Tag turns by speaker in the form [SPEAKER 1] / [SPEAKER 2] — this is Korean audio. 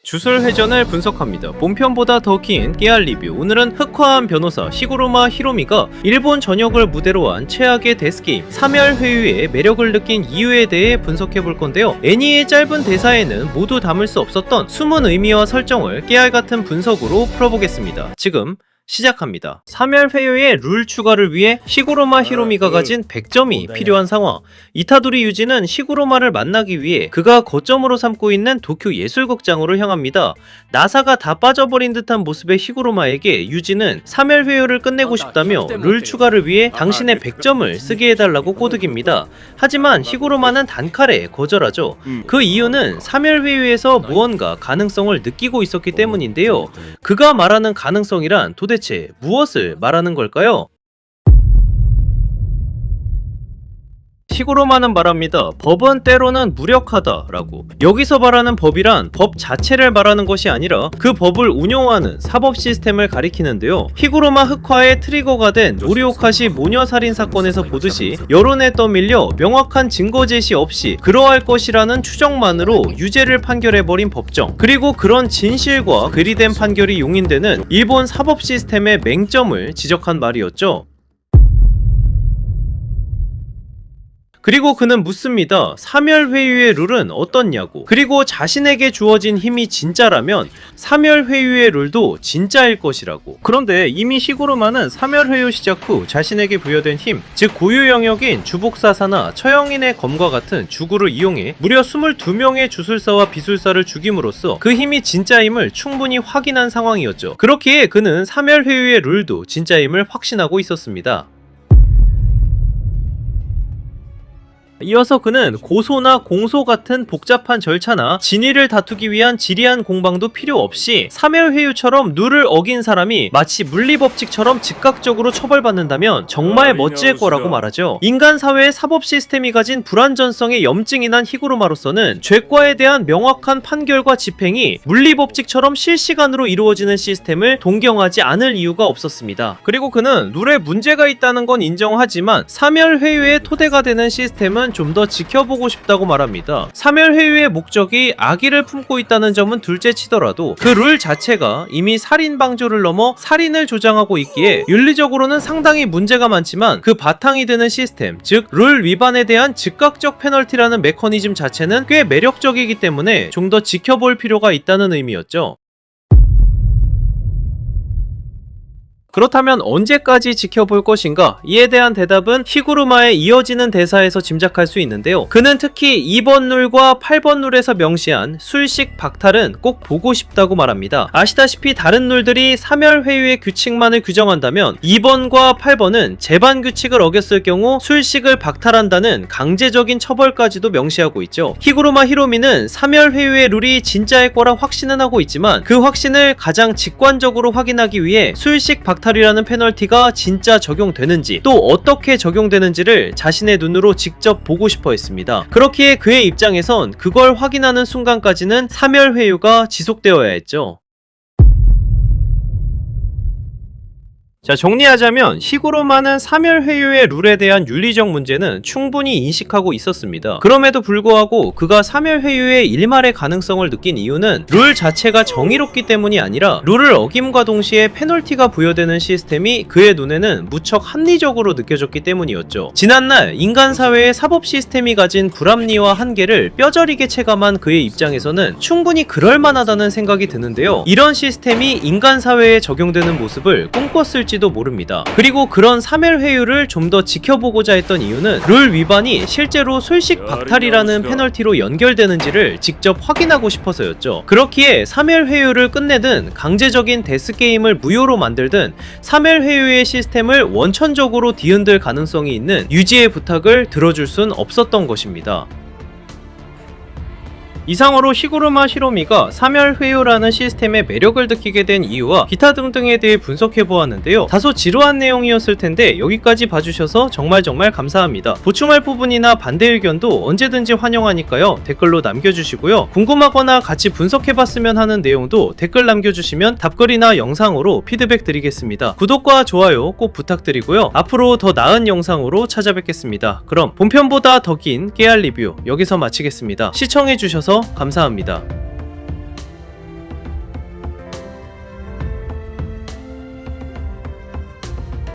[SPEAKER 1] 주술 회전을 분석합니다. 본편보다 더 긴 깨알 리뷰. 오늘은 흑화한 변호사 시구루마 히로미가 일본 전역을 무대로 한 최악의 데스게임 사멸회유의 매력을 느낀 이유에 대해 분석해볼 건데요. 애니의 짧은 대사에는 모두 담을 수 없었던 숨은 의미와 설정을 깨알같은 분석으로 풀어보겠습니다. 지금 시작합니다. 사멸회유의 룰 추가를 위해 시구루마 히로미가 가진 100점이 필요한 상황. 이타도리 유지는 시구루마를 만나기 위해 그가 거점으로 삼고 있는 도쿄 예술극장으로 향합니다. 나사가 다 빠져버린 듯한 모습의 시구루마에게 유지는 사멸회유를 끝내고 싶다며 룰 추가를 위해 당신의 100점을 쓰게 해달라고 꼬드깁니다. 하지만 시구루마는 단칼에 거절하죠. 그 이유는 사멸회유에서 무언가 가능성을 느끼고 있었기 때문인데요. 그가 말하는 가능성이란 도대체 무엇을 말하는 걸까요? 시구루마는 말합니다. 법은 때로는 무력하다라고. 여기서 말하는 법이란 법 자체를 말하는 것이 아니라 그 법을 운영하는 사법 시스템을 가리키는데요. 시구루마 흑화의 트리거가 된 모리오카시 모녀살인 사건에서 보듯이 여론에 떠밀려 명확한 증거 제시 없이 그러할 것이라는 추정만으로 유죄를 판결해버린 법정, 그리고 그런 진실과 괴리된 판결이 용인되는 일본 사법 시스템의 맹점을 지적한 말이었죠. 그리고 그는 묻습니다. 사멸회유의 룰은 어떻냐고. 그리고 자신에게 주어진 힘이 진짜라면 사멸회유의 룰도 진짜일 것이라고. 그런데 이미 시구루마는 사멸회유 시작 후 자신에게 부여된 힘, 즉 고유 영역인 주복사사나 처형인의 검과 같은 주구를 이용해 무려 22명의 주술사와 비술사를 죽임으로써 그 힘이 진짜임을 충분히 확인한 상황이었죠. 그렇기에 그는 사멸회유의 룰도 진짜임을 확신하고 있었습니다. 이어서 그는 고소나 공소 같은 복잡한 절차나 진위를 다투기 위한 지리한 공방도 필요 없이 사멸회유처럼 룰을 어긴 사람이 마치 물리법칙처럼 즉각적으로 처벌받는다면 정말 멋질 거라고 말하죠. 인간 사회의 사법 시스템이 가진 불완전성에 염증이 난 히구루마로서는 죄과에 대한 명확한 판결과 집행이 물리법칙처럼 실시간으로 이루어지는 시스템을 동경하지 않을 이유가 없었습니다. 그리고 그는 룰에 문제가 있다는 건 인정하지만 사멸회유의 토대가 되는 시스템은 좀 더 지켜보고 싶다고 말합니다. 사멸회유의 목적이 악의를 품고 있다는 점은 둘째치더라도 그 룰 자체가 이미 살인 방조를 넘어 살인을 조장하고 있기에 윤리적으로는 상당히 문제가 많지만 그 바탕이 되는 시스템, 즉 룰 위반에 대한 즉각적 페널티라는 메커니즘 자체는 꽤 매력적이기 때문에 좀 더 지켜볼 필요가 있다는 의미였죠. 그렇다면 언제까지 지켜볼 것인가? 이에 대한 대답은 히구루마의 이어지는 대사에서 짐작할 수 있는데요. 그는 특히 2번 룰과 8번 룰에서 명시한 술식 박탈은 꼭 보고 싶다고 말합니다. 아시다시피 다른 룰들이 사멸회유의 규칙만을 규정한다면 2번과 8번은 재반 규칙을 어겼을 경우 술식을 박탈한다는 강제적인 처벌까지도 명시하고 있죠. 히구루마 히로미는 사멸회유의 룰이 진짜일 거라 확신은 하고 있지만 그 확신을 가장 직관적으로 확인하기 위해 술식 박탈이라는 페널티가 진짜 적용되는지, 또 어떻게 적용되는지를 자신의 눈으로 직접 보고 싶어 했습니다. 그렇기에 그의 입장에선 그걸 확인하는 순간까지는 사멸회유가 지속되어야 했죠. 자, 정리하자면 시구루마는 사멸회유의 룰에 대한 윤리적 문제는 충분히 인식하고 있었습니다. 그럼에도 불구하고 그가 사멸회유의 일말의 가능성을 느낀 이유는 룰 자체가 정의롭기 때문이 아니라 룰을 어김과 동시에 페널티가 부여되는 시스템이 그의 눈에는 무척 합리적으로 느껴졌기 때문이었죠. 지난날 인간 사회의 사법 시스템이 가진 불합리와 한계를 뼈저리게 체감한 그의 입장에서는 충분히 그럴만하다는 생각이 드는데요. 이런 시스템이 인간 사회에 적용되는 모습을 꿈꿨을지 도 모릅니다. 그리고 그런 사멸회유를 좀 더 지켜보고자 했던 이유는 룰 위반이 실제로 술식 박탈이라는 페널티로 연결되는지를 직접 확인하고 싶어서였죠. 그렇기에 사멸회유를 끝내든 강제적인 데스게임을 무효로 만들든 사멸회유의 시스템을 원천적으로 뒤흔들 가능성이 있는 유지의 부탁을 들어줄 순 없었던 것입니다. 이상으로 시구루마 히로미가 사멸회유라는 시스템의 매력을 느끼게 된 이유와 기타 등등에 대해 분석해보았는데요. 다소 지루한 내용이었을 텐데 여기까지 봐주셔서 정말 감사합니다. 보충할 부분이나 반대 의견도 언제든지 환영하니까요. 댓글로 남겨주시고요. 궁금하거나 같이 분석해봤으면 하는 내용도 댓글 남겨주시면 답글이나 영상으로 피드백 드리겠습니다. 구독과 좋아요 꼭 부탁드리고요. 앞으로 더 나은 영상으로 찾아뵙겠습니다. 그럼 본편보다 더 긴 깨알 리뷰 여기서 마치겠습니다. 시청해주셔서 감사합니다.